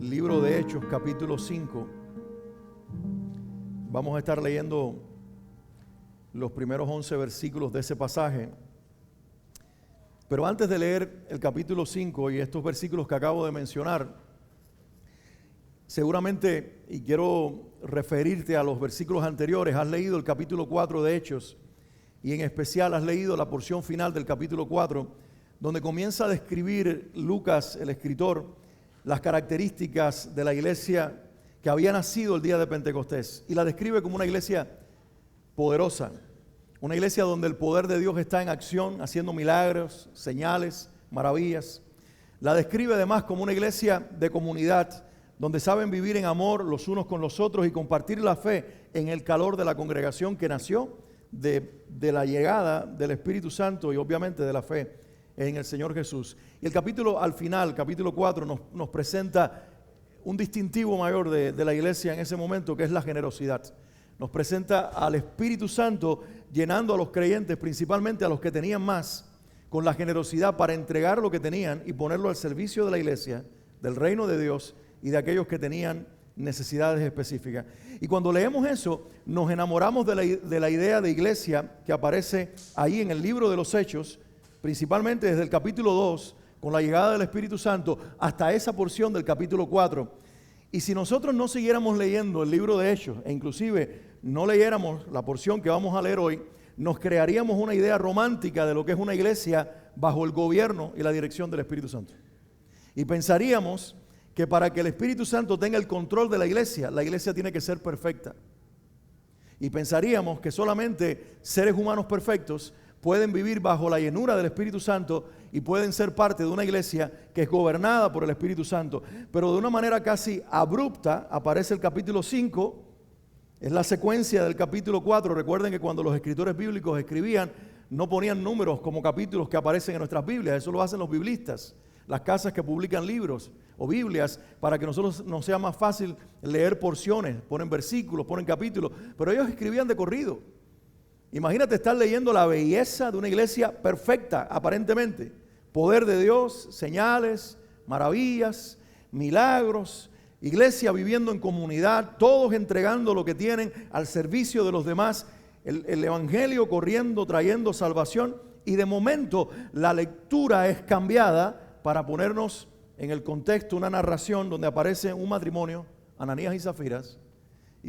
Libro de Hechos, capítulo 5. Vamos a estar leyendo los primeros 11 versículos de ese pasaje. Pero antes de leer el capítulo 5 y estos versículos que acabo de mencionar, seguramente, y quiero referirte a los versículos anteriores, has leído el capítulo 4 de Hechos, y en especial has leído la porción final del capítulo 4, donde comienza a describir Lucas, el escritor, las características de la iglesia que había nacido el día de Pentecostés, y la describe como una iglesia poderosa, una iglesia donde el poder de Dios está en acción, haciendo milagros, señales, maravillas. La describe además como una iglesia de comunidad, donde saben vivir en amor los unos con los otros y compartir la fe en el calor de la congregación que nació de la llegada del Espíritu Santo y obviamente de la fe en el Señor Jesús. Y el capítulo al final, capítulo 4, nos presenta un distintivo mayor de la iglesia en ese momento, que es la generosidad. Nos presenta al Espíritu Santo llenando a los creyentes, principalmente a los que tenían más, con la generosidad para entregar lo que tenían y ponerlo al servicio de la iglesia, del reino de Dios y de aquellos que tenían necesidades específicas. Y cuando leemos eso, nos enamoramos de la idea de iglesia que aparece ahí en el libro de los Hechos, principalmente desde el capítulo 2, con la llegada del Espíritu Santo, hasta esa porción del capítulo 4. Y si nosotros no siguiéramos leyendo el libro de Hechos, e inclusive no leyéramos la porción que vamos a leer hoy, nos crearíamos una idea romántica de lo que es una iglesia bajo el gobierno y la dirección del Espíritu Santo. Y pensaríamos que para que el Espíritu Santo tenga el control de la iglesia tiene que ser perfecta. Y pensaríamos que solamente seres humanos perfectos pueden vivir bajo la llenura del Espíritu Santo y pueden ser parte de una iglesia que es gobernada por el Espíritu Santo. Pero de una manera casi abrupta aparece el capítulo 5, es la secuencia del capítulo 4. Recuerden que cuando los escritores bíblicos escribían, no ponían números como capítulos que aparecen en nuestras Biblias, eso lo hacen los biblistas, las casas que publican libros o Biblias, para que nosotros nos sea más fácil leer porciones, ponen versículos, ponen capítulos, pero ellos escribían de corrido. Imagínate estar leyendo la belleza de una iglesia perfecta, aparentemente. Poder de Dios, señales, maravillas, milagros, iglesia viviendo en comunidad, todos entregando lo que tienen al servicio de los demás, el evangelio corriendo, trayendo salvación, y de momento la lectura es cambiada para ponernos en el contexto una narración donde aparece un matrimonio, Ananías y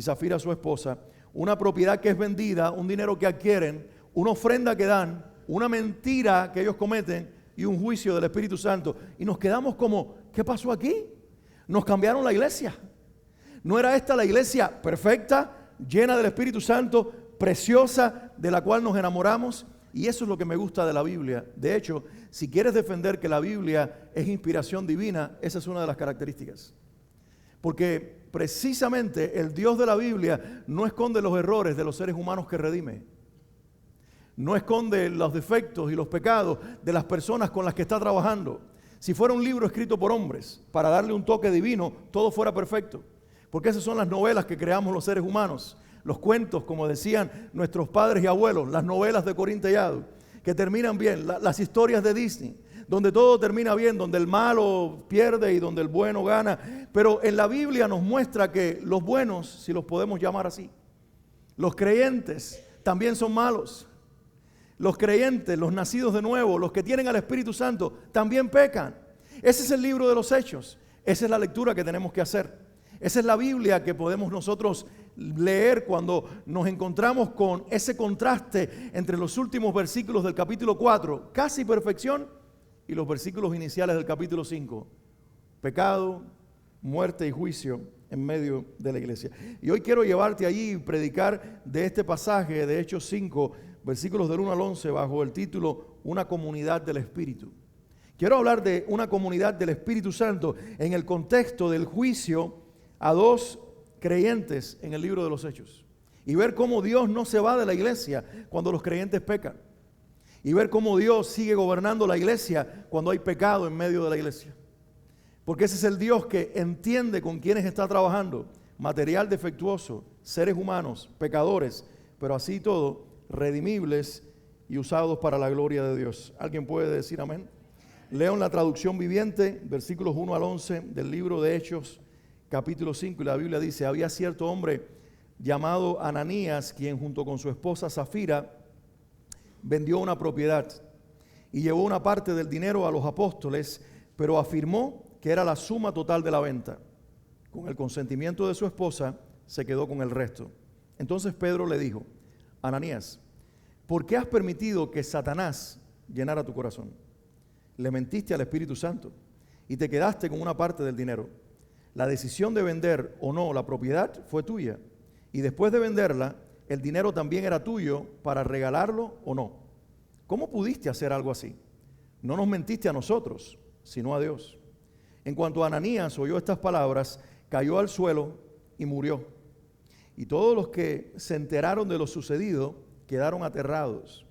Zafira su esposa, una propiedad que es vendida, un dinero que adquieren, una ofrenda que dan, una mentira que ellos cometen y un juicio del Espíritu Santo. Y nos quedamos como, ¿qué pasó aquí? Nos cambiaron la iglesia. ¿No era esta la iglesia perfecta, llena del Espíritu Santo, preciosa, de la cual nos enamoramos? Y eso es lo que me gusta de la Biblia. De hecho, si quieres defender que la Biblia es inspiración divina, esa es una de las características. Porque precisamente el Dios de la Biblia no esconde los errores de los seres humanos que redime. No esconde los defectos y los pecados de las personas con las que está trabajando. Si fuera un libro escrito por hombres, para darle un toque divino, todo fuera perfecto. Porque esas son las novelas que creamos los seres humanos. Los cuentos, como decían nuestros padres y abuelos, las novelas de Corín Tellado, que terminan bien, las historias de Disney, donde todo termina bien, donde el malo pierde y donde el bueno gana. Pero en la Biblia nos muestra que los buenos, si los podemos llamar así, los creyentes también son malos. Los creyentes, los nacidos de nuevo, los que tienen al Espíritu Santo, también pecan. Ese es el libro de los Hechos. Esa es la lectura que tenemos que hacer. Esa es la Biblia que podemos nosotros leer cuando nos encontramos con ese contraste entre los últimos versículos del capítulo 4, casi perfección, y los versículos iniciales del capítulo 5, pecado, muerte y juicio en medio de la iglesia. Y hoy quiero llevarte allí y predicar de este pasaje de Hechos 5, versículos del 1 al 11, bajo el título Una comunidad del Espíritu. Quiero hablar de una comunidad del Espíritu Santo en el contexto del juicio a dos creyentes en el libro de los Hechos. Y ver cómo Dios no se va de la iglesia cuando los creyentes pecan. Y ver cómo Dios sigue gobernando la iglesia cuando hay pecado en medio de la iglesia. Porque ese es el Dios que entiende con quienes está trabajando. Material defectuoso, seres humanos, pecadores, pero así todo, redimibles y usados para la gloria de Dios. ¿Alguien puede decir amén? Leo en la traducción viviente, versículos 1 al 11 del libro de Hechos, capítulo 5, y la Biblia dice: había cierto hombre llamado Ananías, quien junto con su esposa Zafira vendió una propiedad y llevó una parte del dinero a los apóstoles, pero afirmó que era la suma total de la venta. Con el consentimiento de su esposa, se quedó con el resto. Entonces Pedro le dijo: Ananías, ¿por qué has permitido que Satanás llenara tu corazón? Le mentiste al Espíritu Santo y te quedaste con una parte del dinero. La decisión de vender o no la propiedad fue tuya, y después de venderla, el dinero también era tuyo para regalarlo o no. ¿Cómo pudiste hacer algo así? No nos mentiste a nosotros, sino a Dios. En cuanto a Ananías oyó estas palabras, cayó al suelo y murió. Y todos los que se enteraron de lo sucedido quedaron aterrados.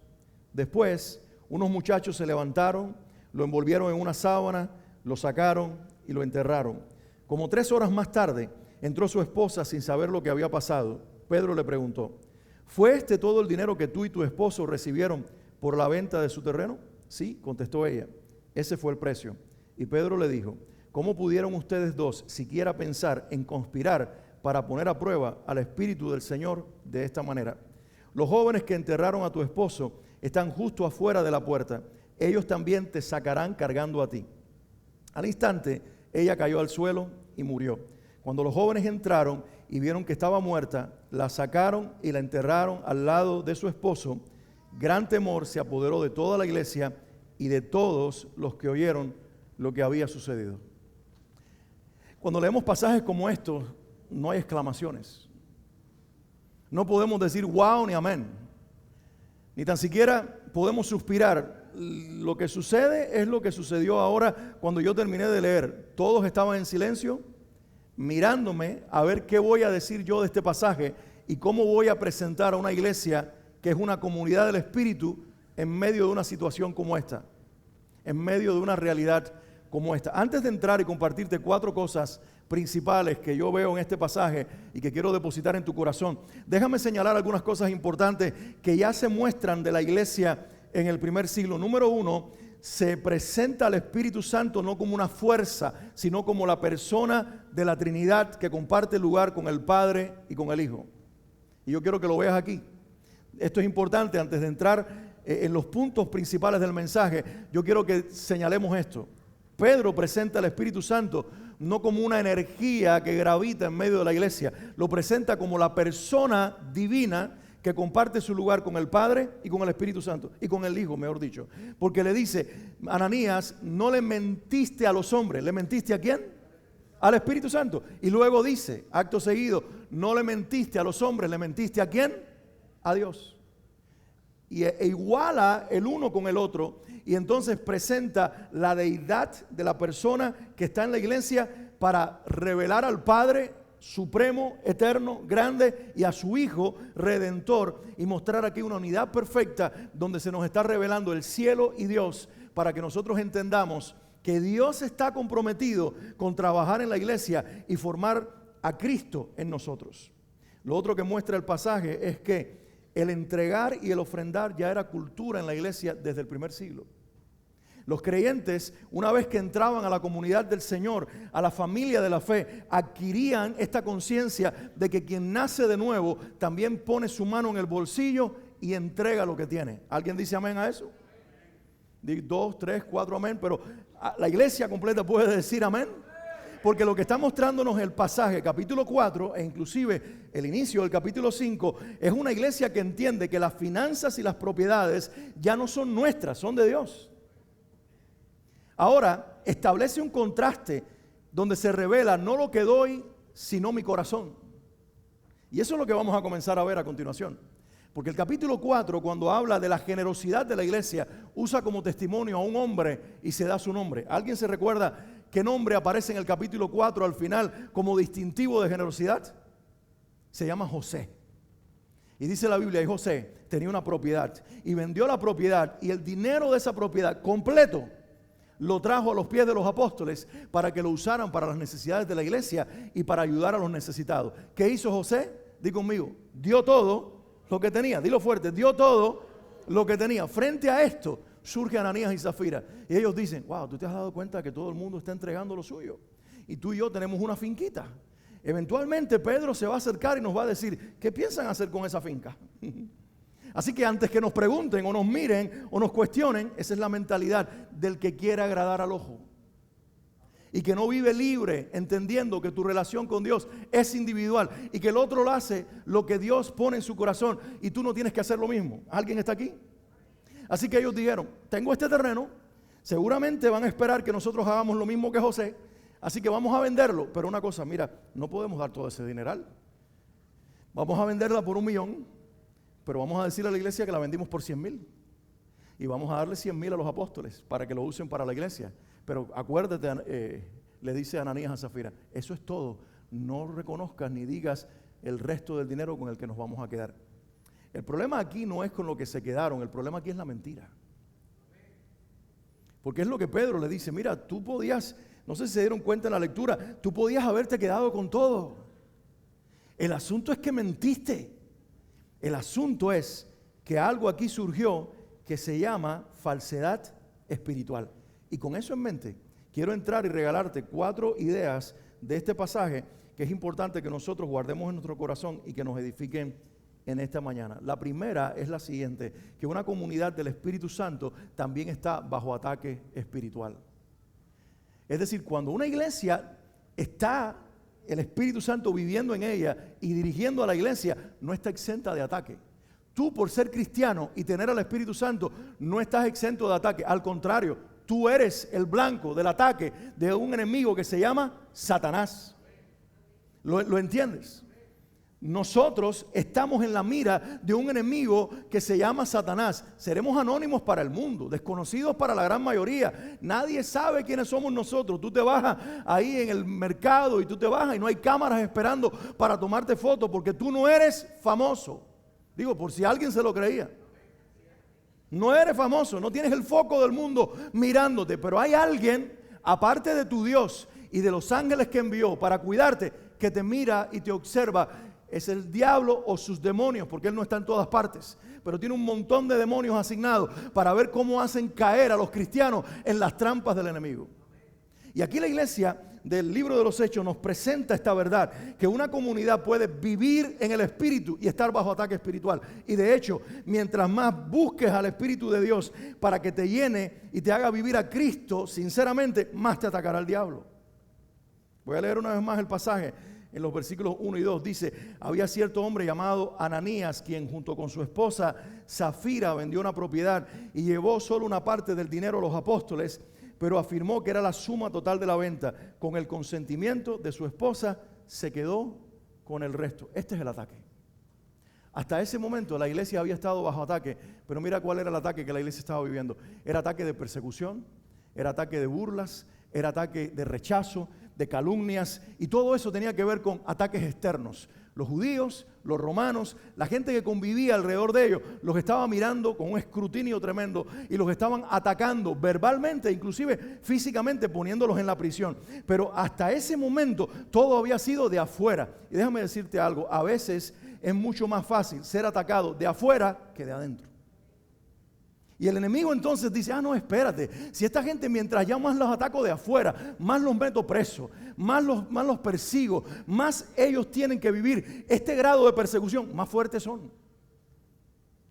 Después, unos muchachos se levantaron, lo envolvieron en una sábana, lo sacaron y lo enterraron. Como 3 horas más tarde, entró su esposa sin saber lo que había pasado. Pedro le preguntó: ¿fue este todo el dinero que tú y tu esposo recibieron por la venta de su terreno? Sí, contestó ella, ese fue el precio. Y Pedro le dijo: ¿cómo pudieron ustedes dos siquiera pensar en conspirar para poner a prueba al Espíritu del Señor de esta manera? Los jóvenes que enterraron a tu esposo están justo afuera de la puerta. Ellos también te sacarán cargando a ti. Al instante, ella cayó al suelo y murió. Cuando los jóvenes entraron y vieron que estaba muerta, la sacaron y la enterraron al lado de su esposo. Gran temor se apoderó de toda la iglesia y de todos los que oyeron lo que había sucedido. Cuando leemos pasajes como estos, no hay exclamaciones. No podemos decir wow ni amén. Ni tan siquiera podemos suspirar. Lo que sucede es lo que sucedió ahora cuando yo terminé de leer. Todos estaban en silencio, mirándome a ver qué voy a decir yo de este pasaje y cómo voy a presentar a una iglesia que es una comunidad del Espíritu en medio de una situación como esta, en medio de una realidad como esta. Antes de entrar y compartirte 4 cosas principales que yo veo en este pasaje y que quiero depositar en tu corazón, déjame señalar algunas cosas importantes que ya se muestran de la iglesia en el primer siglo. Número 1, se presenta al Espíritu Santo no como una fuerza, sino como la persona de la Trinidad que comparte lugar con el Padre y con el Hijo. Y yo quiero que lo veas aquí. Esto es importante antes de entrar en los puntos principales del mensaje. Yo quiero que señalemos esto. Pedro presenta al Espíritu Santo no como una energía que gravita en medio de la iglesia, lo presenta como la persona divina que comparte su lugar con el Padre y con el Espíritu Santo, y con el Hijo, mejor dicho. Porque le dice: Ananías, no le mentiste a los hombres. ¿Le mentiste a quién? Al Espíritu Santo. Y luego dice, acto seguido: no le mentiste a los hombres, ¿le mentiste a quién? A Dios. Y iguala el uno con el otro, y entonces presenta la deidad de la persona que está en la iglesia para revelar al Padre supremo, eterno, grande, y a su Hijo redentor, y mostrar aquí una unidad perfecta donde se nos está revelando el cielo y Dios, para que nosotros entendamos que Dios está comprometido con trabajar en la iglesia y formar a Cristo en nosotros. Lo otro que muestra el pasaje es que el entregar y el ofrendar ya era cultura en la iglesia desde el primer siglo. Los creyentes, una vez que entraban a la comunidad del Señor, a la familia de la fe, adquirían esta conciencia de que quien nace de nuevo también pone su mano en el bolsillo y entrega lo que tiene. ¿Alguien dice amén a eso? 2, 3, 4 amén, pero la iglesia completa puede decir amén. Porque lo que está mostrándonos el pasaje, capítulo 4, e inclusive el inicio del capítulo 5, es una iglesia que entiende que las finanzas y las propiedades ya no son nuestras, son de Dios. Ahora, establece un contraste donde se revela no lo que doy, sino mi corazón. Y eso es lo que vamos a comenzar a ver a continuación. Porque el capítulo 4, cuando habla de la generosidad de la iglesia, usa como testimonio a un hombre y se da su nombre. ¿Alguien se recuerda qué nombre aparece en el capítulo 4 al final como distintivo de generosidad? Se llama José. Y dice la Biblia, y José tenía una propiedad y vendió la propiedad, y el dinero de esa propiedad completo lo trajo a los pies de los apóstoles para que lo usaran para las necesidades de la iglesia y para ayudar a los necesitados. ¿Qué hizo José? Di conmigo, dio todo lo que tenía. Dilo fuerte, dio todo lo que tenía. Frente a esto, surge Ananías y Zafira. Y ellos dicen, wow, ¿tú te has dado cuenta que todo el mundo está entregando lo suyo? Y tú y yo tenemos una finquita. Eventualmente Pedro se va a acercar y nos va a decir, ¿qué piensan hacer con esa finca? Así que antes que nos pregunten o nos miren o nos cuestionen, esa es la mentalidad del que quiere agradar al ojo. Y que no vive libre, entendiendo que tu relación con Dios es individual y que el otro lo hace lo que Dios pone en su corazón y tú no tienes que hacer lo mismo. ¿Alguien está aquí? Así que ellos dijeron, tengo este terreno, seguramente van a esperar que nosotros hagamos lo mismo que José, así que vamos a venderlo. Pero una cosa, mira, no podemos dar todo ese dineral. Vamos a venderla por 1 millón, pero vamos a decirle a la iglesia que la vendimos por 100,000. Y vamos a darle 100,000 a los apóstoles para que lo usen para la iglesia. Pero acuérdate, le dice Ananías a Zafira, eso es todo. No reconozcas ni digas el resto del dinero con el que nos vamos a quedar. El problema aquí no es con lo que se quedaron, el problema aquí es la mentira. Porque es lo que Pedro le dice, mira, tú podías, no sé si se dieron cuenta en la lectura, tú podías haberte quedado con todo. El asunto es que mentiste. El asunto es que algo aquí surgió que se llama falsedad espiritual. Y con eso en mente, quiero entrar y regalarte 4 ideas de este pasaje que es importante que nosotros guardemos en nuestro corazón y que nos edifiquen en esta mañana. La primera es la siguiente, que una comunidad del Espíritu Santo también está bajo ataque espiritual. Es decir, cuando una iglesia está el Espíritu Santo viviendo en ella y dirigiendo a la iglesia, no está exenta de ataque. Tú, por ser cristiano y tener al Espíritu Santo, no estás exento de ataque. Al contrario, tú eres el blanco del ataque de un enemigo que se llama Satanás. ¿Lo entiendes? Nosotros estamos en la mira de un enemigo que se llama Satanás. Seremos anónimos para el mundo, desconocidos para la gran mayoría. Nadie sabe quiénes somos nosotros. Tú te bajas ahí en el mercado y tú te bajas y no hay cámaras esperando para tomarte fotos porque tú no eres famoso. Digo, por si alguien se lo creía. No eres famoso, no tienes el foco del mundo mirándote, pero hay alguien, aparte de tu Dios y de los ángeles que envió para cuidarte, que te mira y te observa. Es el diablo o sus demonios, porque él no está en todas partes, pero tiene un montón de demonios asignados para ver cómo hacen caer a los cristianos en las trampas del enemigo. Y aquí la iglesia del libro de los Hechos nos presenta esta verdad, que una comunidad puede vivir en el Espíritu y estar bajo ataque espiritual. Y de hecho, mientras más busques al Espíritu de Dios para que te llene y te haga vivir a Cristo, sinceramente, más te atacará el diablo. Voy a leer una vez más el pasaje. En los versículos 1 y 2 dice, había cierto hombre llamado Ananías, quien junto con su esposa Zafira vendió una propiedad y llevó solo una parte del dinero a los apóstoles, pero afirmó que era la suma total de la venta. Con el consentimiento de su esposa se quedó con el resto. Este es el ataque. Hasta ese momento la iglesia había estado bajo ataque, pero mira cuál era el ataque que la iglesia estaba viviendo. Era ataque de persecución, era ataque de burlas, era ataque de rechazo, de calumnias, y todo eso tenía que ver con ataques externos. Los judíos, los romanos, la gente que convivía alrededor de ellos, los estaba mirando con un escrutinio tremendo y los estaban atacando verbalmente, inclusive físicamente, poniéndolos en la prisión. Pero hasta ese momento todo había sido de afuera. Y déjame decirte algo, a veces es mucho más fácil ser atacado de afuera que de adentro. Y el enemigo entonces dice, no, espérate, si esta gente mientras ya más los ataco de afuera, más los meto presos, más los persigo, más ellos tienen que vivir este grado de persecución, más fuertes son.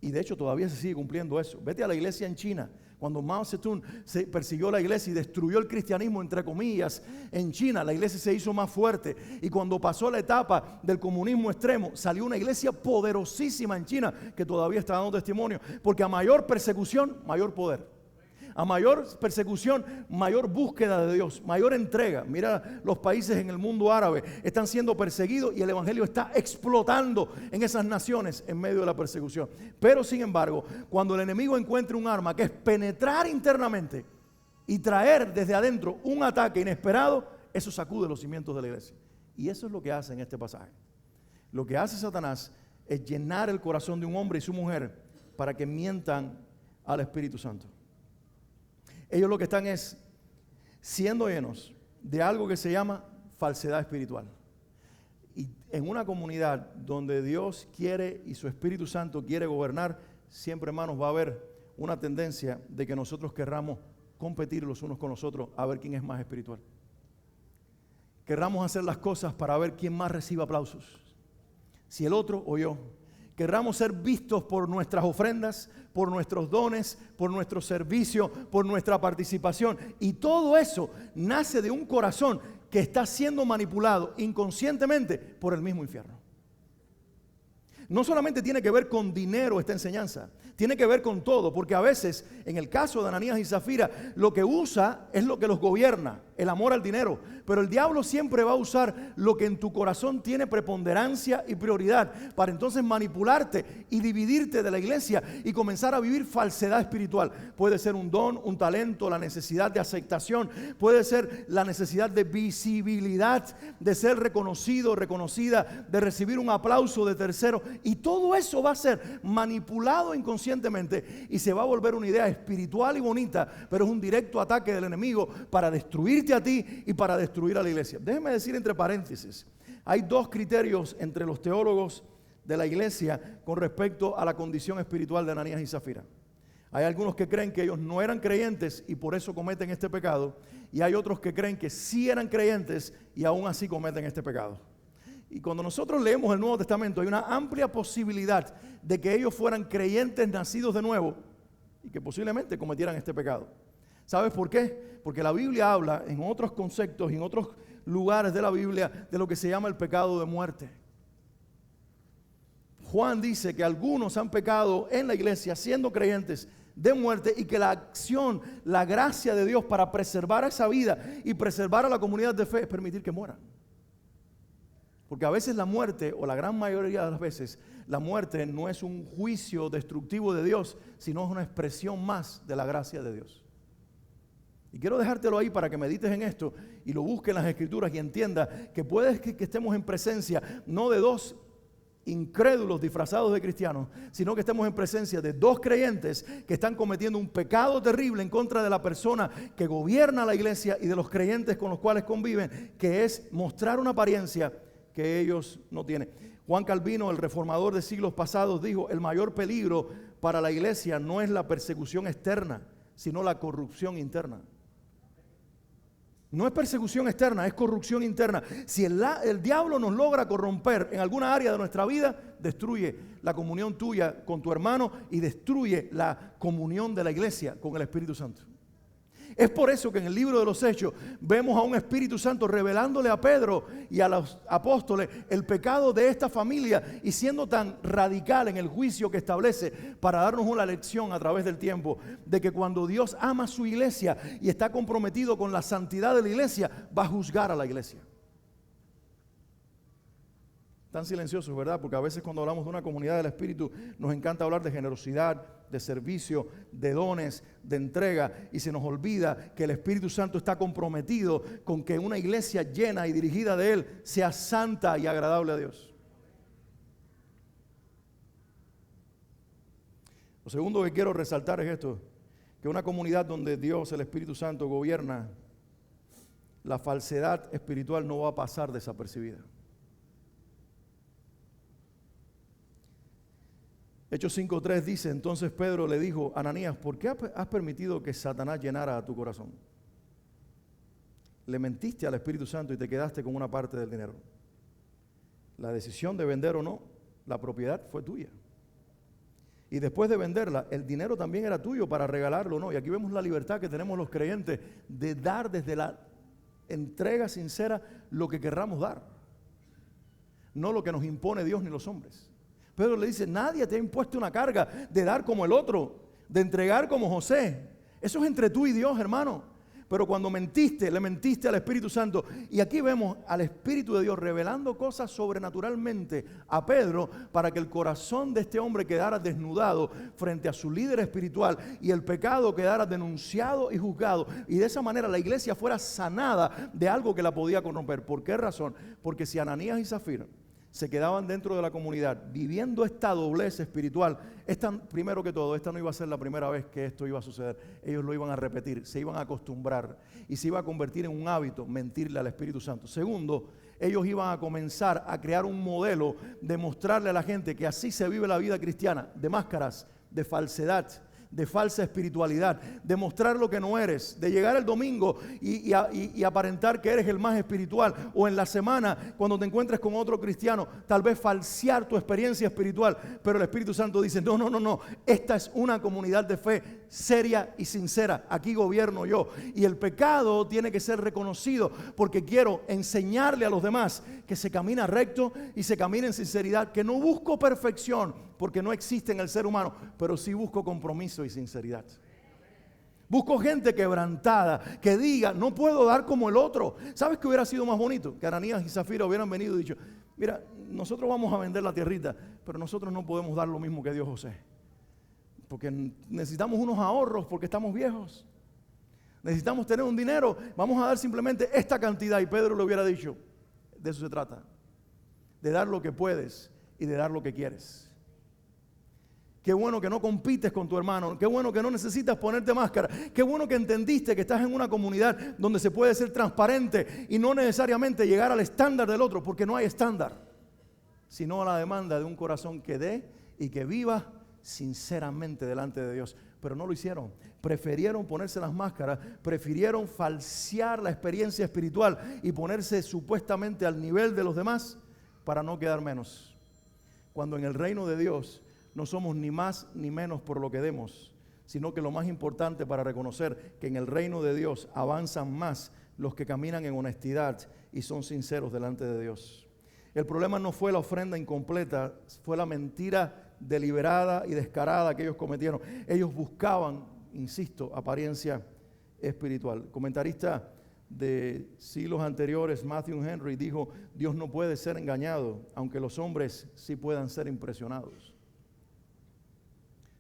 Y de hecho todavía se sigue cumpliendo eso. Vete a la iglesia en China, cuando Mao Zedong se persiguió la iglesia y destruyó el cristianismo, entre comillas, en China, la iglesia se hizo más fuerte. Y cuando pasó la etapa del comunismo extremo, salió una iglesia poderosísima en China que todavía está dando testimonio. Porque a mayor persecución, mayor poder. A mayor persecución, mayor búsqueda de Dios, mayor entrega. Mira, los países en el mundo árabe están siendo perseguidos y el evangelio está explotando en esas naciones en medio de la persecución. Pero sin embargo, cuando el enemigo encuentre un arma que es penetrar internamente y traer desde adentro un ataque inesperado, eso sacude los cimientos de la iglesia. Y eso es lo que hace en este pasaje. Lo que hace Satanás es llenar el corazón de un hombre y su mujer para que mientan al Espíritu Santo. Ellos lo que están es siendo llenos de algo que se llama falsedad espiritual. Y en una comunidad donde Dios quiere y su Espíritu Santo quiere gobernar, siempre, hermanos, va a haber una tendencia de que nosotros querramos competir los unos con los otros a ver quién es más espiritual. Querramos hacer las cosas para ver quién más recibe aplausos, si el otro o yo. Querramos ser vistos por nuestras ofrendas, por nuestros dones, por nuestro servicio, por nuestra participación. Y todo eso nace de un corazón que está siendo manipulado inconscientemente por el mismo infierno. No solamente tiene que ver con dinero esta enseñanza, tiene que ver con todo, porque a veces, en el caso de Ananías y Zafira, lo que usa es lo que los gobierna, el amor al dinero. Pero el diablo siempre va a usar lo que en tu corazón tiene preponderancia y prioridad, para entonces manipularte y dividirte de la iglesia y comenzar a vivir falsedad espiritual. Puede ser un don, un talento, la necesidad de aceptación, puede ser la necesidad de visibilidad, de ser reconocido, reconocida, de recibir un aplauso de tercero. Y todo eso va a ser manipulado inconscientemente y se va a volver una idea espiritual y bonita, pero es un directo ataque del enemigo para destruirte a ti y para destruir a la iglesia. Déjeme decir entre paréntesis, hay dos criterios entre los teólogos de la iglesia con respecto a la condición espiritual de Ananías y Zafira. Hay algunos que creen que ellos no eran creyentes y por eso cometen este pecado, y hay otros que creen que sí eran creyentes y aún así cometen este pecado. Y cuando nosotros leemos el Nuevo Testamento, hay una amplia posibilidad de que ellos fueran creyentes nacidos de nuevo y que posiblemente cometieran este pecado. ¿Sabes por qué? Porque la Biblia habla en otros conceptos y en otros lugares de la Biblia de lo que se llama el pecado de muerte. Juan dice que algunos han pecado en la iglesia siendo creyentes de muerte y que la acción, la gracia de Dios para preservar esa vida y preservar a la comunidad de fe es permitir que mueran. Porque a veces la muerte, o la gran mayoría de las veces, la muerte no es un juicio destructivo de Dios, sino es una expresión más de la gracia de Dios. Y quiero dejártelo ahí para que medites en esto y lo busques en las Escrituras y entiendas que puede que estemos en presencia no de dos incrédulos disfrazados de cristianos, sino que estemos en presencia de dos creyentes que están cometiendo un pecado terrible en contra de la persona que gobierna la iglesia y de los creyentes con los cuales conviven, que es mostrar una apariencia que ellos no tienen. Juan Calvino, el reformador de siglos pasados, dijo: el mayor peligro para la iglesia no es la persecución externa, sino la corrupción interna. No es persecución externa, es corrupción interna. Si el diablo nos logra corromper en alguna área de nuestra vida, destruye la comunión tuya con tu hermano y destruye la comunión de la iglesia con el Espíritu Santo. Es por eso que en el libro de los Hechos vemos a un Espíritu Santo revelándole a Pedro y a los apóstoles el pecado de esta familia y siendo tan radical en el juicio que establece para darnos una lección a través del tiempo de que cuando Dios ama a su iglesia y está comprometido con la santidad de la iglesia, va a juzgar a la iglesia. Tan silenciosos, ¿verdad? Porque a veces cuando hablamos de una comunidad del Espíritu nos encanta hablar de generosidad, de servicio, de dones, de entrega, y se nos olvida que el Espíritu Santo está comprometido con que una iglesia llena y dirigida de Él sea santa y agradable a Dios. Lo segundo que quiero resaltar es esto, que una comunidad donde Dios, el Espíritu Santo, gobierna, la falsedad espiritual no va a pasar desapercibida. Hechos 5:3 dice: entonces Pedro le dijo: Ananías, ¿por qué has permitido que Satanás llenara a tu corazón? Le mentiste al Espíritu Santo y te quedaste con una parte del dinero. La decisión de vender o no la propiedad fue tuya. Y después de venderla, el dinero también era tuyo para regalarlo o no. Y aquí vemos la libertad que tenemos los creyentes de dar desde la entrega sincera lo que querramos dar. No lo que nos impone Dios ni los hombres. Pedro le dice: nadie te ha impuesto una carga de dar como el otro, de entregar como José. Eso es entre tú y Dios, hermano. Pero cuando mentiste, le mentiste al Espíritu Santo. Y aquí vemos al Espíritu de Dios revelando cosas sobrenaturalmente a Pedro para que el corazón de este hombre quedara desnudado frente a su líder espiritual y el pecado quedara denunciado y juzgado. Y de esa manera la iglesia fuera sanada de algo que la podía corromper. ¿Por qué razón? Porque si Ananías y Zafira se quedaban dentro de la comunidad viviendo esta doblez espiritual, primero que todo, esta no iba a ser la primera vez que esto iba a suceder. Ellos lo iban a repetir, se iban a acostumbrar y se iba a convertir en un hábito mentirle al Espíritu Santo. Segundo, ellos iban a comenzar a crear un modelo de mostrarle a la gente que así se vive la vida cristiana, de máscaras, de falsedad, de falsa espiritualidad, de mostrar lo que no eres, de llegar el domingo y aparentar que eres el más espiritual, o en la semana cuando te encuentres con otro cristiano, tal vez falsear tu experiencia espiritual, pero el Espíritu Santo dice, no, esta es una comunidad de fe seria y sincera, aquí gobierno yo, y el pecado tiene que ser reconocido, porque quiero enseñarle a los demás que se camina recto y se camina en sinceridad, que no busco perfección, porque no existe en el ser humano, pero sí busco compromiso y sinceridad. Busco gente quebrantada, que diga, no puedo dar como el otro. ¿Sabes qué hubiera sido más bonito? Que Ananías y Zafira hubieran venido y dicho, mira, nosotros vamos a vender la tierrita, pero nosotros no podemos dar lo mismo que dio José, porque necesitamos unos ahorros, porque estamos viejos. Necesitamos tener un dinero, vamos a dar simplemente esta cantidad. Y Pedro le hubiera dicho, de eso se trata, de dar lo que puedes y de dar lo que quieres. Qué bueno que no compites con tu hermano, qué bueno que no necesitas ponerte máscara, qué bueno que entendiste que estás en una comunidad donde se puede ser transparente y no necesariamente llegar al estándar del otro, porque no hay estándar, sino a la demanda de un corazón que dé y que viva sinceramente delante de Dios. Pero no lo hicieron, prefirieron ponerse las máscaras, prefirieron falsear la experiencia espiritual y ponerse supuestamente al nivel de los demás para no quedar menos. Cuando en el reino de Dios no somos ni más ni menos por lo que demos, sino que lo más importante para reconocer que en el reino de Dios avanzan más los que caminan en honestidad y son sinceros delante de Dios. El problema no fue la ofrenda incompleta, fue la mentira deliberada y descarada que ellos cometieron. Ellos buscaban, insisto, apariencia espiritual. Comentarista de siglos anteriores, Matthew Henry, dijo, Dios no puede ser engañado, aunque los hombres sí puedan ser impresionados.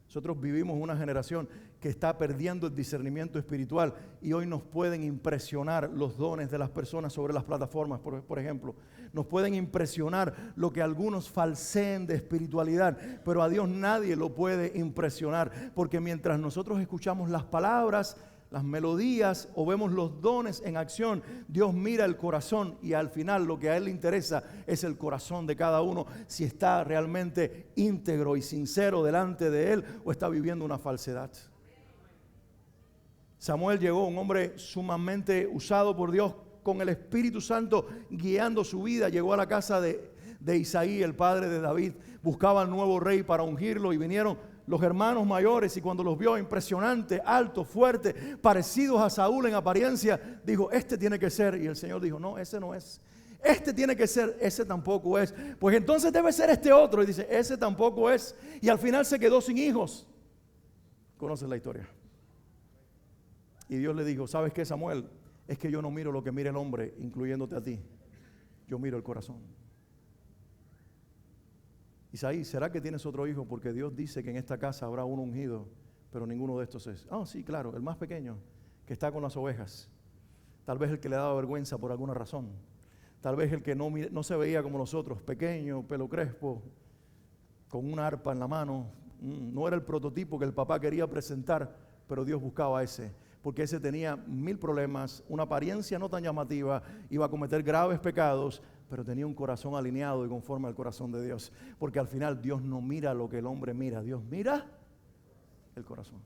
Nosotros vivimos una generación que está perdiendo el discernimiento espiritual y hoy nos pueden impresionar los dones de las personas sobre las plataformas, por ejemplo. Nos pueden impresionar lo que algunos falseen de espiritualidad, pero a Dios nadie lo puede impresionar, porque mientras nosotros escuchamos las palabras, las melodías o vemos los dones en acción, Dios mira el corazón y al final lo que a Él le interesa es el corazón de cada uno, si está realmente íntegro y sincero delante de Él o está viviendo una falsedad. Samuel llegó, un hombre sumamente usado por Dios, con el Espíritu Santo guiando su vida, llegó a la casa de Isaí, el padre de David, buscaba al nuevo rey para ungirlo y vinieron los hermanos mayores y cuando los vio impresionante, alto, fuerte, parecidos a Saúl en apariencia, dijo, este tiene que ser. Y el Señor dijo, no, ese no es. Este tiene que ser, ese tampoco es. Pues entonces debe ser este otro. Y dice, ese tampoco es. Y al final se quedó sin hijos. ¿Conocen la historia? Y Dios le dijo, ¿sabes qué, Samuel? Es que yo no miro lo que mira el hombre, incluyéndote a ti. Yo miro el corazón. Isaí, ¿será que tienes otro hijo? Porque Dios dice que en esta casa habrá uno ungido, pero ninguno de estos es. Sí, claro, el más pequeño, que está con las ovejas. Tal vez el que le daba vergüenza por alguna razón. Tal vez el que no se veía como los otros, pequeño, pelo crespo, con una arpa en la mano. No era el prototipo que el papá quería presentar, pero Dios buscaba a ese. Porque ese tenía 1000 problemas, una apariencia no tan llamativa, iba a cometer graves pecados, pero tenía un corazón alineado y conforme al corazón de Dios. Porque al final Dios no mira lo que el hombre mira, Dios mira el corazón.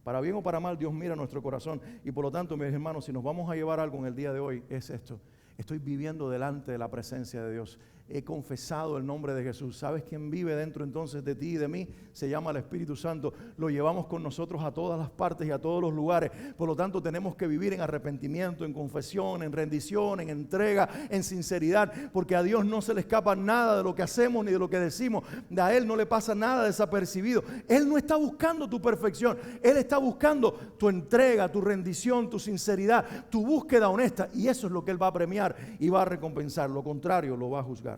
Para bien o para mal, Dios mira nuestro corazón. Y por lo tanto, mis hermanos, si nos vamos a llevar algo en el día de hoy, es esto. Estoy viviendo delante de la presencia de Dios. He confesado el nombre de Jesús. ¿Sabes quién vive dentro entonces de ti y de mí? Se llama el Espíritu Santo. Lo llevamos con nosotros a todas las partes y a todos los lugares. Por lo tanto, tenemos que vivir en arrepentimiento, en confesión, en rendición, en entrega, en sinceridad. Porque a Dios no se le escapa nada de lo que hacemos ni de lo que decimos. A Él no le pasa nada desapercibido. Él no está buscando tu perfección. Él está buscando tu entrega, tu rendición, tu sinceridad, tu búsqueda honesta. Y eso es lo que Él va a premiar y va a recompensar. Lo contrario, lo va a juzgar.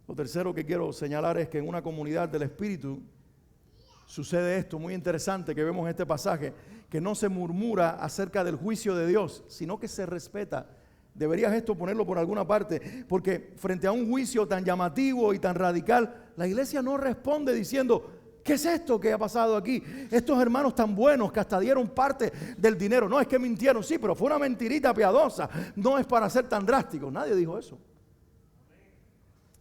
Lo tercero que quiero señalar es que en una comunidad del Espíritu sucede esto muy interesante que vemos en este pasaje, que no se murmura acerca del juicio de Dios, sino que se respeta. Deberías esto ponerlo por alguna parte, porque frente a un juicio tan llamativo y tan radical, la iglesia no responde diciendo, ¿qué es esto que ha pasado aquí? Estos hermanos tan buenos que hasta dieron parte del dinero. No, es que mintieron, sí, pero fue una mentirita piadosa. No es para ser tan drástico. Nadie dijo eso.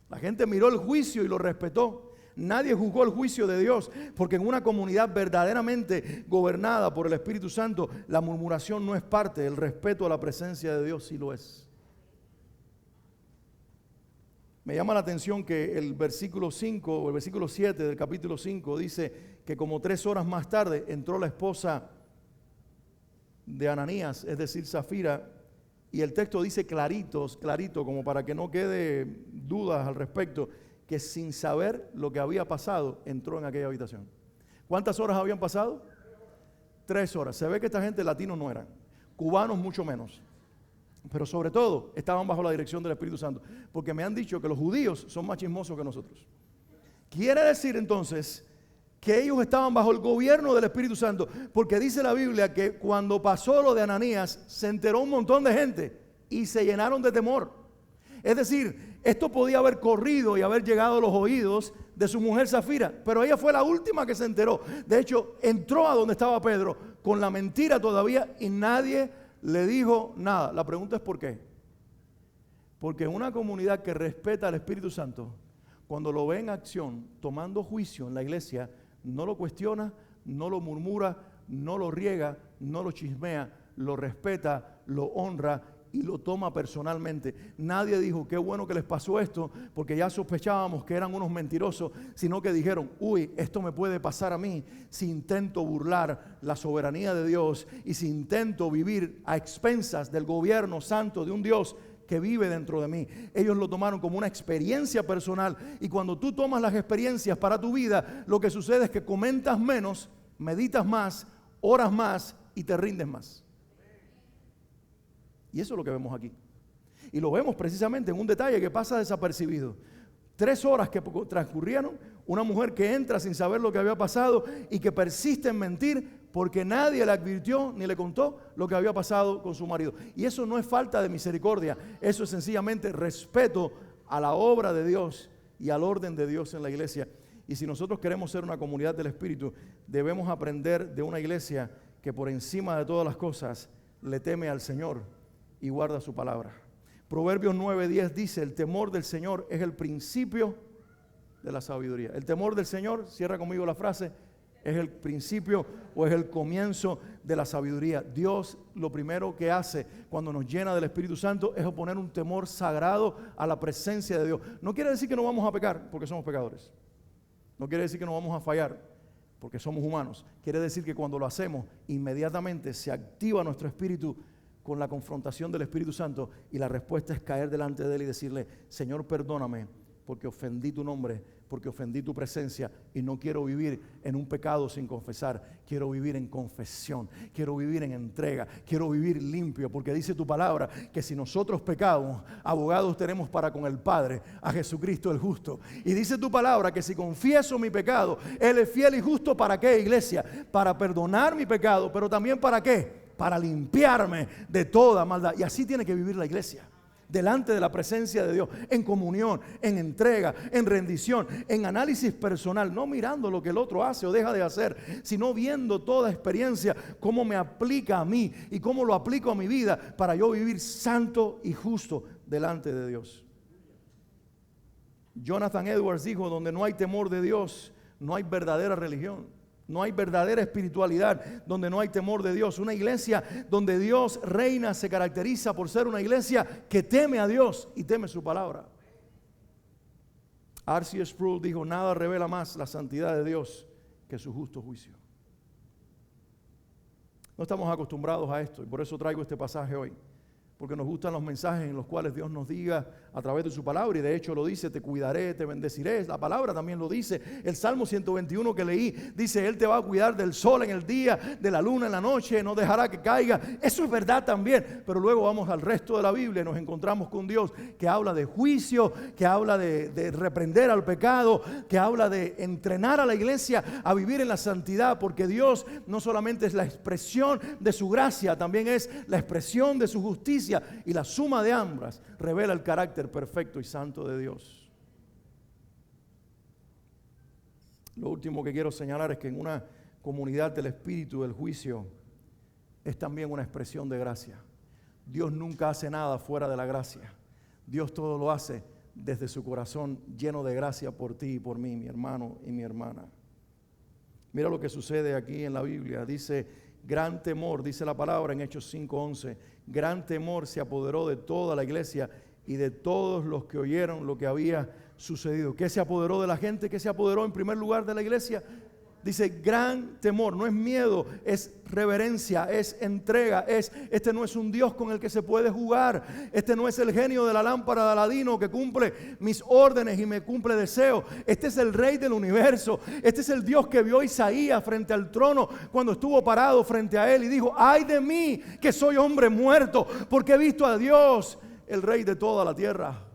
La gente miró el juicio y lo respetó. Nadie juzgó el juicio de Dios, porque en una comunidad verdaderamente gobernada por el Espíritu Santo, la murmuración no es parte, el respeto a la presencia de Dios sí lo es. Me llama la atención que el versículo 5 o el versículo 7 del capítulo 5 dice que como 3 horas más tarde entró la esposa de Ananías, es decir, Zafira, y el texto dice clarito, como para que no quede dudas al respecto, que sin saber lo que había pasado, entró en aquella habitación. ¿Cuántas horas habían pasado? 3 horas. Se ve que esta gente latinos no eran, cubanos mucho menos. Pero sobre todo estaban bajo la dirección del Espíritu Santo, porque me han dicho que los judíos son más chismosos que nosotros. Quiere decir entonces que ellos estaban bajo el gobierno del Espíritu Santo, porque dice la Biblia que cuando pasó lo de Ananías se enteró un montón de gente y se llenaron de temor. Es decir, esto podía haber corrido y haber llegado a los oídos de su mujer Zafira, pero ella fue la última que se enteró. De hecho, entró a donde estaba Pedro con la mentira todavía y nadie le dijo nada. La pregunta es ¿por qué? Porque en una comunidad que respeta al Espíritu Santo, cuando lo ve en acción, tomando juicio en la iglesia, no lo cuestiona, no lo murmura, no lo riega, no lo chismea, lo respeta, lo honra y lo toma personalmente. Nadie dijo, qué bueno que les pasó esto, porque ya sospechábamos que eran unos mentirosos, sino que dijeron, uy, esto me puede pasar a mí si intento burlar la soberanía de Dios y si intento vivir a expensas del gobierno santo de un Dios que vive dentro de mí. Ellos lo tomaron como una experiencia personal, y cuando tú tomas las experiencias para tu vida, lo que sucede es que comentas menos, meditas más, oras más y te rindes más. Y eso es lo que vemos aquí. Y lo vemos precisamente en un detalle que pasa desapercibido. 3 horas que transcurrieron, una mujer que entra sin saber lo que había pasado y que persiste en mentir porque nadie le advirtió ni le contó lo que había pasado con su marido. Y eso no es falta de misericordia, eso es sencillamente respeto a la obra de Dios y al orden de Dios en la iglesia. Y si nosotros queremos ser una comunidad del Espíritu, debemos aprender de una iglesia que por encima de todas las cosas le teme al Señor y guarda su palabra. Proverbios 9:10 dice, el temor del Señor es el principio de la sabiduría. El temor del Señor, cierra conmigo la frase, es el principio o es el comienzo de la sabiduría. Dios lo primero que hace cuando nos llena del Espíritu Santo es oponer un temor sagrado a la presencia de Dios. No quiere decir que no vamos a pecar porque somos pecadores. No quiere decir que no vamos a fallar porque somos humanos. Quiere decir que cuando lo hacemos, inmediatamente se activa nuestro espíritu con la confrontación del Espíritu Santo, y la respuesta es caer delante de Él y decirle, Señor, perdóname porque ofendí tu nombre, porque ofendí tu presencia y no quiero vivir en un pecado sin confesar. Quiero vivir en confesión, quiero vivir en entrega, quiero vivir limpio, porque dice tu palabra que si nosotros pecamos, abogados tenemos para con el Padre, a Jesucristo el justo. Y dice tu palabra que si confieso mi pecado, Él es fiel y justo. ¿Para qué, iglesia? Para perdonar mi pecado, pero también ¿para qué? Para limpiarme de toda maldad. Y así tiene que vivir la iglesia, delante de la presencia de Dios, en comunión, en entrega, en rendición, en análisis personal, no mirando lo que el otro hace o deja de hacer, sino viendo toda experiencia, cómo me aplica a mí y cómo lo aplico a mi vida para yo vivir santo y justo delante de Dios. Jonathan Edwards dijo, donde no hay temor de Dios, no hay verdadera religión. No hay verdadera espiritualidad donde no hay temor de Dios. Una iglesia donde Dios reina se caracteriza por ser una iglesia que teme a Dios y teme su palabra. R.C. Sproul dijo, nada revela más la santidad de Dios que su justo juicio. No estamos acostumbrados a esto y por eso traigo este pasaje hoy. Porque nos gustan los mensajes en los cuales Dios nos diga a través de su palabra, y de hecho lo dice, te cuidaré, te bendeciré. La palabra también lo dice. El Salmo 121 que leí dice, Él te va a cuidar del sol en el día, de la luna en la noche, no dejará que caiga. Eso es verdad también, pero luego vamos al resto de la Biblia y nos encontramos con Dios que habla de juicio, que habla de reprender al pecado, que habla de entrenar a la iglesia a vivir en la santidad, porque Dios no solamente es la expresión de su gracia, también es la expresión de su justicia. Y la suma de ambas revela el carácter perfecto y santo de Dios. Lo último que quiero señalar es que en una comunidad del espíritu del juicio es también una expresión de gracia. Dios nunca hace nada fuera de la gracia. Dios todo lo hace desde su corazón lleno de gracia por ti y por mí, mi hermano y mi hermana. Mira lo que sucede aquí en la Biblia. Dice, gran temor, dice la palabra en Hechos 5:11, gran temor se apoderó de toda la iglesia y de todos los que oyeron lo que había sucedido. ¿Qué se apoderó de la gente? ¿Qué se apoderó en primer lugar de la iglesia? Dice gran temor, no es miedo, es reverencia, es entrega, este no es un Dios con el que se puede jugar, este no es el genio de la lámpara de Aladino que cumple mis órdenes y me cumple deseos, este es el Rey del universo, este es el Dios que vio a Isaías frente al trono cuando estuvo parado frente a él y dijo, ay de mí que soy hombre muerto, porque he visto a Dios, el Rey de toda la tierra.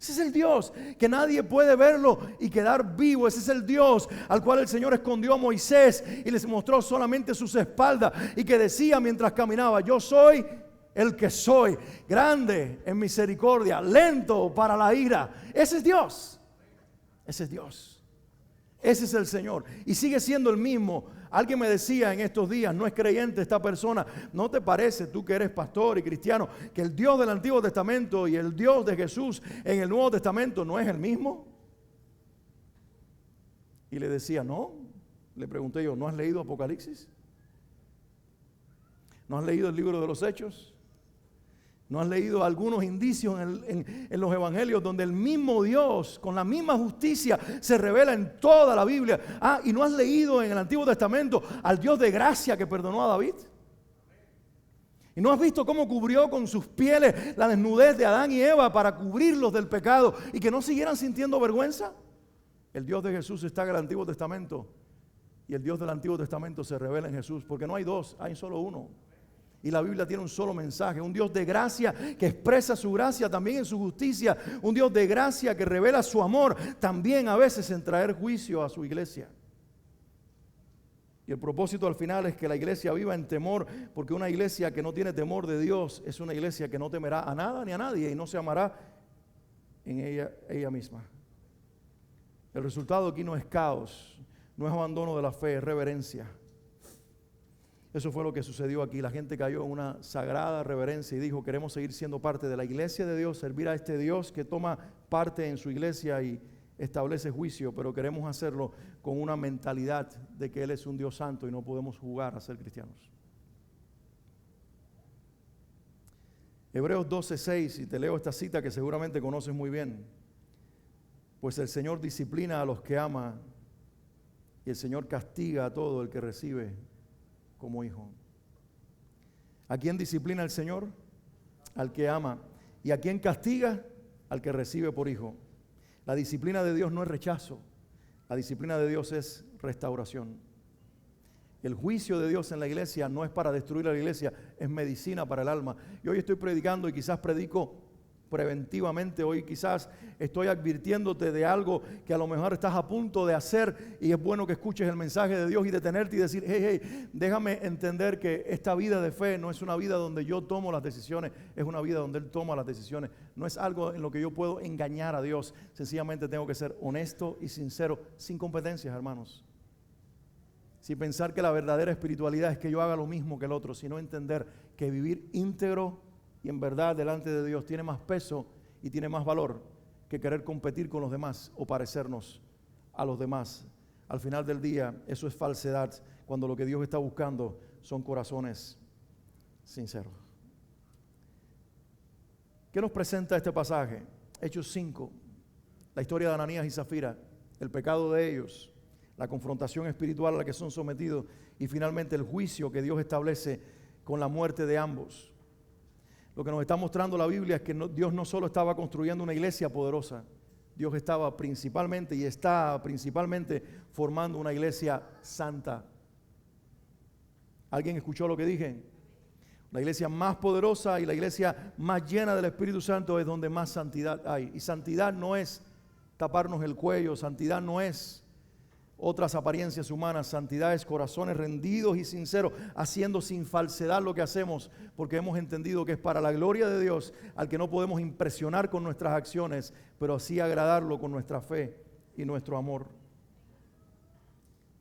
Ese es el Dios que nadie puede verlo y quedar vivo. Ese es el Dios al cual el Señor escondió a Moisés y les mostró solamente sus espaldas y que decía mientras caminaba, yo soy el que soy, grande en misericordia, lento para la ira. Ese es Dios. Ese es Dios. Ese es el Señor. Y sigue siendo el mismo. Alguien me decía en estos días, no es creyente esta persona, ¿no te parece tú que eres pastor y cristiano que el Dios del Antiguo Testamento y el Dios de Jesús en el Nuevo Testamento no es el mismo? Y le decía, no. Le pregunté yo, ¿no has leído Apocalipsis? ¿No has leído el libro de los Hechos? ¿No has leído algunos indicios en los evangelios donde el mismo Dios con la misma justicia se revela en toda la Biblia? ¿Y no has leído en el Antiguo Testamento al Dios de gracia que perdonó a David? ¿Y no has visto cómo cubrió con sus pieles la desnudez de Adán y Eva para cubrirlos del pecado y que no siguieran sintiendo vergüenza? El Dios de Jesús está en el Antiguo Testamento y el Dios del Antiguo Testamento se revela en Jesús, porque no hay dos, hay solo uno. Y la Biblia tiene un solo mensaje, un Dios de gracia que expresa su gracia también en su justicia, un Dios de gracia que revela su amor también a veces en traer juicio a su iglesia. Y el propósito al final es que la iglesia viva en temor, porque una iglesia que no tiene temor de Dios es una iglesia que no temerá a nada ni a nadie y no se amará en ella misma. El resultado aquí no es caos, no es abandono de la fe, es reverencia. Eso fue lo que sucedió aquí. La gente cayó en una sagrada reverencia y dijo, queremos seguir siendo parte de la iglesia de Dios, servir a este Dios que toma parte en su iglesia y establece juicio, pero queremos hacerlo con una mentalidad de que Él es un Dios santo y no podemos jugar a ser cristianos. Hebreos 12:6, y te leo esta cita que seguramente conoces muy bien. Pues el Señor disciplina a los que ama y el Señor castiga a todo el que recibe como hijo. ¿A quién disciplina el Señor? Al que ama. ¿Y a quién castiga? Al que recibe por hijo. La disciplina de Dios no es rechazo. La disciplina de Dios es restauración. El juicio de Dios en la iglesia no es para destruir a la iglesia, es medicina para el alma. Y hoy estoy predicando y quizás predico preventivamente, hoy quizás estoy advirtiéndote de algo que a lo mejor estás a punto de hacer y es bueno que escuches el mensaje de Dios y detenerte y decir, hey, déjame entender que esta vida de fe no es una vida donde yo tomo las decisiones, es una vida donde Él toma las decisiones, no es algo en lo que yo puedo engañar a Dios, sencillamente tengo que ser honesto y sincero, sin competencias, hermanos. Sin pensar que la verdadera espiritualidad es que yo haga lo mismo que el otro, sino entender que vivir íntegro y en verdad delante de Dios tiene más peso y tiene más valor que querer competir con los demás o parecernos a los demás. Al final del día, eso es falsedad, cuando lo que Dios está buscando son corazones sinceros. ¿Qué nos presenta este pasaje? Hechos 5, la historia de Ananías y Zafira, el pecado de ellos, la confrontación espiritual a la que son sometidos y finalmente el juicio que Dios establece con la muerte de ambos. Lo que nos está mostrando la Biblia es que Dios no solo estaba construyendo una iglesia poderosa, Dios estaba principalmente y está principalmente formando una iglesia santa. ¿Alguien escuchó lo que dije? La iglesia más poderosa y la iglesia más llena del Espíritu Santo es donde más santidad hay. Y santidad no es taparnos el cuello, santidad no es otras apariencias humanas, santidad es corazones rendidos y sinceros, haciendo sin falsedad lo que hacemos, porque hemos entendido que es para la gloria de Dios, al que no podemos impresionar con nuestras acciones, pero sí agradarlo con nuestra fe y nuestro amor.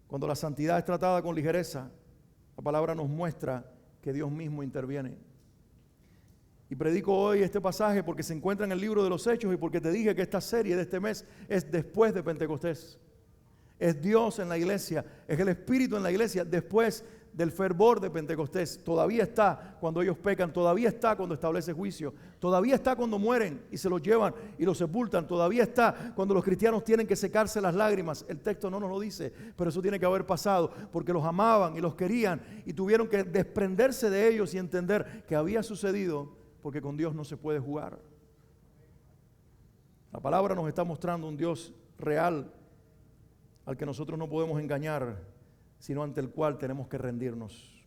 Cuando la santidad es tratada con ligereza, la palabra nos muestra que Dios mismo interviene. Y predico hoy este pasaje porque se encuentra en el libro de los Hechos y porque te dije que esta serie de este mes es después de Pentecostés. Es Dios en la iglesia, es el Espíritu en la iglesia después del fervor de Pentecostés. Todavía está cuando ellos pecan, todavía está cuando establece juicio, todavía está cuando mueren y se los llevan y los sepultan, todavía está cuando los cristianos tienen que secarse las lágrimas. El texto no nos lo dice, pero eso tiene que haber pasado porque los amaban y los querían y tuvieron que desprenderse de ellos y entender que había sucedido porque con Dios no se puede jugar. La palabra nos está mostrando un Dios real al que nosotros no podemos engañar, sino ante el cual tenemos que rendirnos.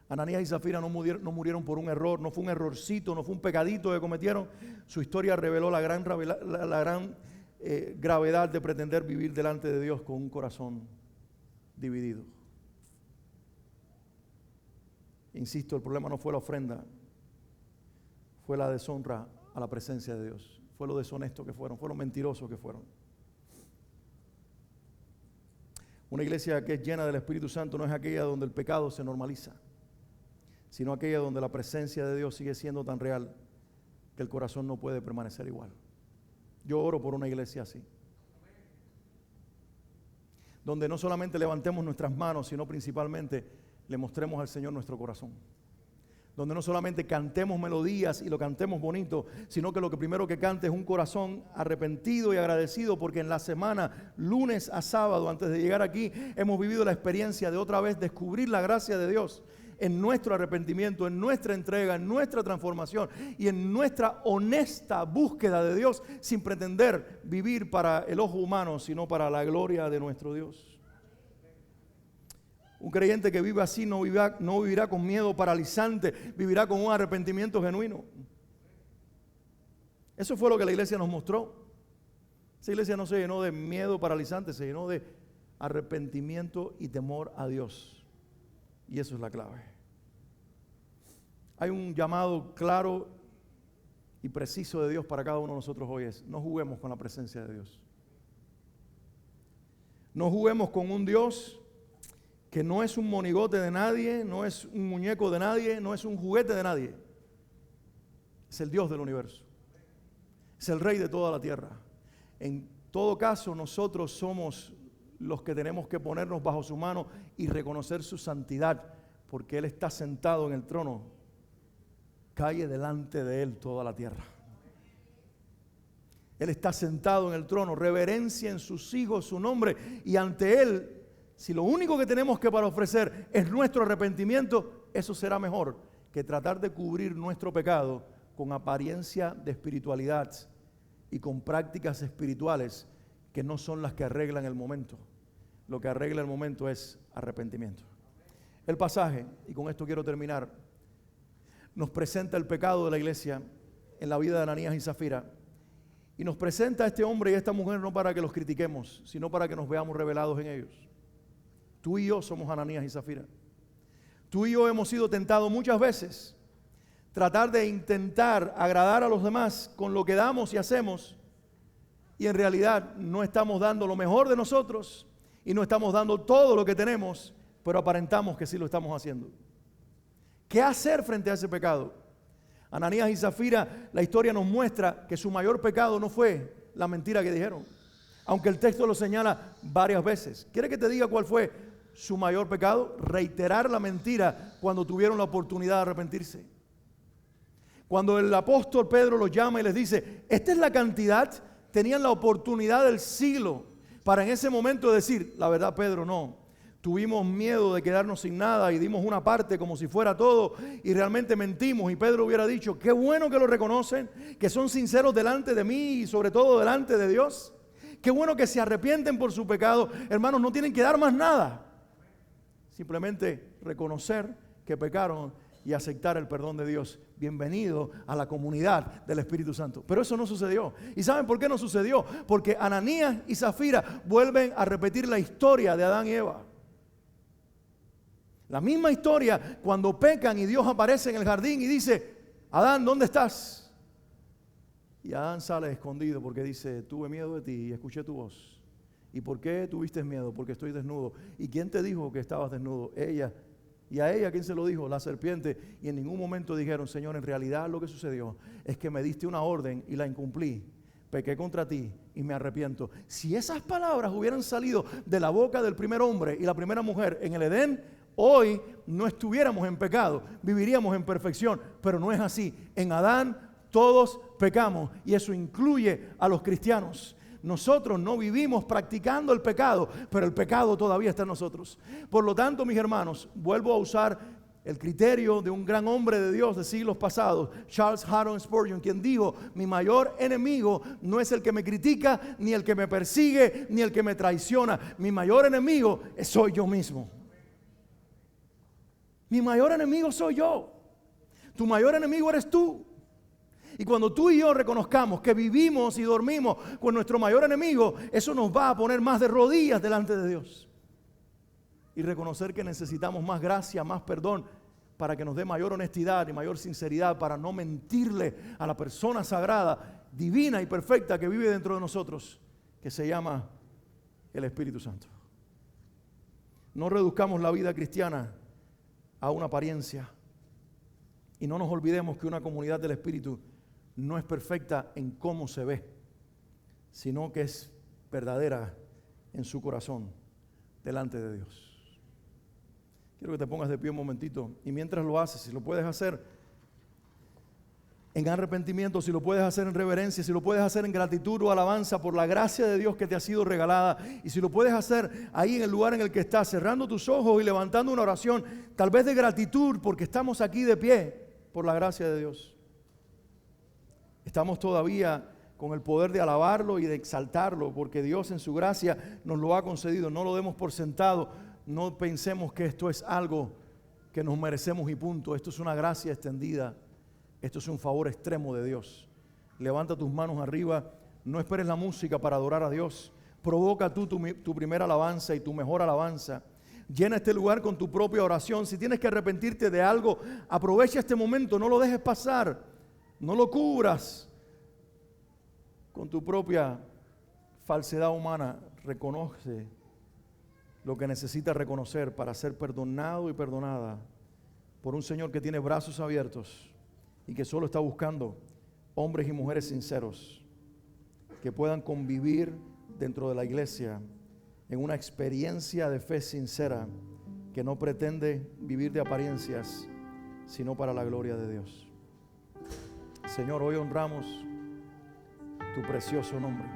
Ananías y Zafira no murieron por un error, no fue un errorcito, no fue un pecadito que cometieron. Su historia reveló la gran gravedad de pretender vivir delante de Dios con un corazón dividido. Insisto, el problema no fue la ofrenda, fue la deshonra a la presencia de Dios. Fue lo deshonesto que fueron, fue lo mentiroso que fueron. Una iglesia que es llena del Espíritu Santo no es aquella donde el pecado se normaliza, sino aquella donde la presencia de Dios sigue siendo tan real que el corazón no puede permanecer igual. Yo oro por una iglesia así, donde no solamente levantemos nuestras manos, sino principalmente le mostremos al Señor nuestro corazón. Donde no solamente cantemos melodías y lo cantemos bonito, sino que lo que primero que cante es un corazón arrepentido y agradecido, porque en la semana, lunes a sábado, antes de llegar aquí, hemos vivido la experiencia de otra vez descubrir la gracia de Dios en nuestro arrepentimiento, en nuestra entrega, en nuestra transformación y en nuestra honesta búsqueda de Dios, sin pretender vivir para el ojo humano, sino para la gloria de nuestro Dios. Un creyente que vive así no vivirá con miedo paralizante, vivirá con un arrepentimiento genuino. Eso fue lo que la iglesia nos mostró. Esa iglesia no se llenó de miedo paralizante, se llenó de arrepentimiento y temor a Dios. Y eso es la clave. Hay un llamado claro y preciso de Dios para cada uno de nosotros hoy: no juguemos con la presencia de Dios. No juguemos con un Dios que no es un monigote de nadie, no es un muñeco de nadie, no es un juguete de nadie. Es el Dios del universo. Es el Rey de toda la tierra. En todo caso, nosotros somos los que tenemos que ponernos bajo su mano y reconocer su santidad, porque Él está sentado en el trono. Calle delante de Él toda la tierra. Él está sentado en el trono, reverencia en sus hijos su nombre, y ante Él, si lo único que tenemos que para ofrecer es nuestro arrepentimiento, eso será mejor que tratar de cubrir nuestro pecado con apariencia de espiritualidad y con prácticas espirituales que no son las que arreglan el momento. Lo que arregla el momento es arrepentimiento. El pasaje, y con esto quiero terminar, nos presenta el pecado de la iglesia en la vida de Ananías y Zafira, y nos presenta a este hombre y a esta mujer no para que los critiquemos, sino para que nos veamos revelados en ellos. Tú y yo somos Ananías y Zafira. Tú y yo hemos sido tentados muchas veces tratar de intentar agradar a los demás con lo que damos y hacemos, y en realidad no estamos dando lo mejor de nosotros y no estamos dando todo lo que tenemos, pero aparentamos que sí lo estamos haciendo. ¿Qué hacer frente a ese pecado? Ananías y Zafira, la historia nos muestra que su mayor pecado no fue la mentira que dijeron, aunque el texto lo señala varias veces. ¿Quiere que te diga cuál fue su mayor pecado? Reiterar la mentira cuando tuvieron la oportunidad de arrepentirse. Cuando el apóstol Pedro los llama y les dice, esta es la cantidad, tenían la oportunidad del siglo para en ese momento decir, la verdad, Pedro, no. Tuvimos miedo de quedarnos sin nada y dimos una parte como si fuera todo y realmente mentimos. Y Pedro hubiera dicho, qué bueno que lo reconocen, que son sinceros delante de mí y sobre todo delante de Dios. Qué bueno que se arrepienten por su pecado. Hermanos, no tienen que dar más nada. Simplemente reconocer que pecaron y aceptar el perdón de Dios. Bienvenido a la comunidad del Espíritu Santo. Pero eso no sucedió. ¿Y saben por qué no sucedió? Porque Ananías y Zafira vuelven a repetir la historia de Adán y Eva. La misma historia cuando pecan y Dios aparece en el jardín y dice, Adán, ¿dónde estás? Y Adán sale escondido porque dice, tuve miedo de ti y escuché tu voz. ¿Y por qué tuviste miedo? Porque estoy desnudo. ¿Y quién te dijo que estabas desnudo? Ella ¿Y a ella quién se lo dijo? La serpiente. Y en ningún momento dijeron, Señor, en realidad lo que sucedió es que me diste una orden y la incumplí. Pequé contra ti y me arrepiento. Si esas palabras hubieran salido de la boca del primer hombre y la primera mujer en el Edén, hoy no estuviéramos en pecado, viviríamos en perfección. Pero no es así. En Adán todos pecamos y eso incluye a los cristianos. Nosotros no vivimos practicando el pecado, pero el pecado todavía está en nosotros. Por lo tanto, mis hermanos, vuelvo a usar el criterio de un gran hombre de Dios de siglos pasados, Charles Haddon Spurgeon, quien dijo, mi mayor enemigo no es el que me critica, ni el que me persigue, ni el que me traiciona. Mi mayor enemigo soy yo mismo. Mi mayor enemigo soy yo. Tu mayor enemigo eres tú. Y cuando tú y yo reconozcamos que vivimos y dormimos con nuestro mayor enemigo, eso nos va a poner más de rodillas delante de Dios. Y reconocer que necesitamos más gracia, más perdón, para que nos dé mayor honestidad y mayor sinceridad, para no mentirle a la persona sagrada, divina y perfecta que vive dentro de nosotros, que se llama el Espíritu Santo. No reduzcamos la vida cristiana a una apariencia. Y no nos olvidemos que una comunidad del Espíritu no es perfecta en cómo se ve, sino que es verdadera en su corazón delante de Dios. Quiero que te pongas de pie un momentito y mientras lo haces, si lo puedes hacer en arrepentimiento, si lo puedes hacer en reverencia, si lo puedes hacer en gratitud o alabanza por la gracia de Dios que te ha sido regalada, y si lo puedes hacer ahí en el lugar en el que estás, cerrando tus ojos y levantando una oración, tal vez de gratitud porque estamos aquí de pie por la gracia de Dios. Estamos todavía con el poder de alabarlo y de exaltarlo, porque Dios en su gracia nos lo ha concedido. No lo demos por sentado, no pensemos que esto es algo que nos merecemos y punto. Esto es una gracia extendida, esto es un favor extremo de Dios. Levanta tus manos arriba, no esperes la música para adorar a Dios. Provoca tú tu primera alabanza y tu mejor alabanza. Llena este lugar con tu propia oración. Si tienes que arrepentirte de algo, aprovecha este momento, no lo dejes pasar. No lo cubras con tu propia falsedad humana. Reconoce lo que necesitas reconocer para ser perdonado y perdonada por un Señor que tiene brazos abiertos y que solo está buscando hombres y mujeres sinceros que puedan convivir dentro de la iglesia en una experiencia de fe sincera que no pretende vivir de apariencias, sino para la gloria de Dios. Señor, hoy honramos tu precioso nombre.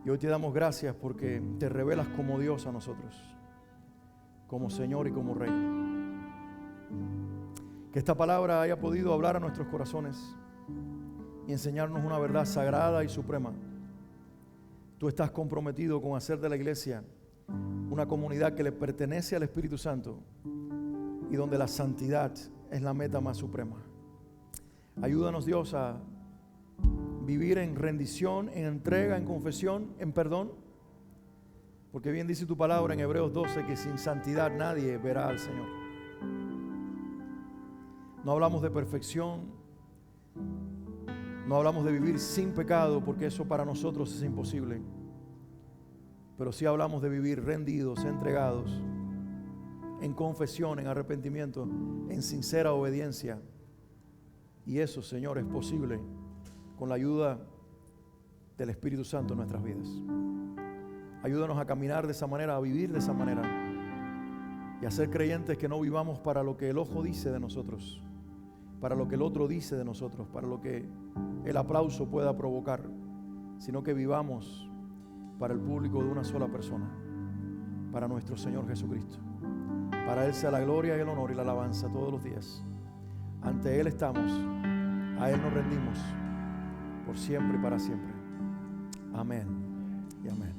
Y hoy te damos gracias porque te revelas como Dios a nosotros, como Señor y como Rey. Que esta palabra haya podido hablar a nuestros corazones y enseñarnos una verdad sagrada y suprema. Tú estás comprometido con hacer de la iglesia una comunidad que le pertenece al Espíritu Santo y donde la santidad es la meta más suprema. Ayúdanos, Dios, a vivir en rendición, en entrega, en confesión, en perdón. Porque bien dice tu palabra en Hebreos 12 que sin santidad nadie verá al Señor. No hablamos de perfección, no hablamos de vivir sin pecado, porque eso para nosotros es imposible. Pero sí hablamos de vivir rendidos, entregados, en confesión, en arrepentimiento, en sincera obediencia. Y eso, Señor, es posible con la ayuda del Espíritu Santo en nuestras vidas. Ayúdanos a caminar de esa manera, a vivir de esa manera y a ser creyentes que no vivamos para lo que el ojo dice de nosotros, para lo que el otro dice de nosotros, para lo que el aplauso pueda provocar, sino que vivamos para el público de una sola persona, para nuestro Señor Jesucristo. Para Él sea la gloria y el honor y la alabanza todos los días. Ante Él estamos, a Él nos rendimos por siempre y para siempre. Amén y amén.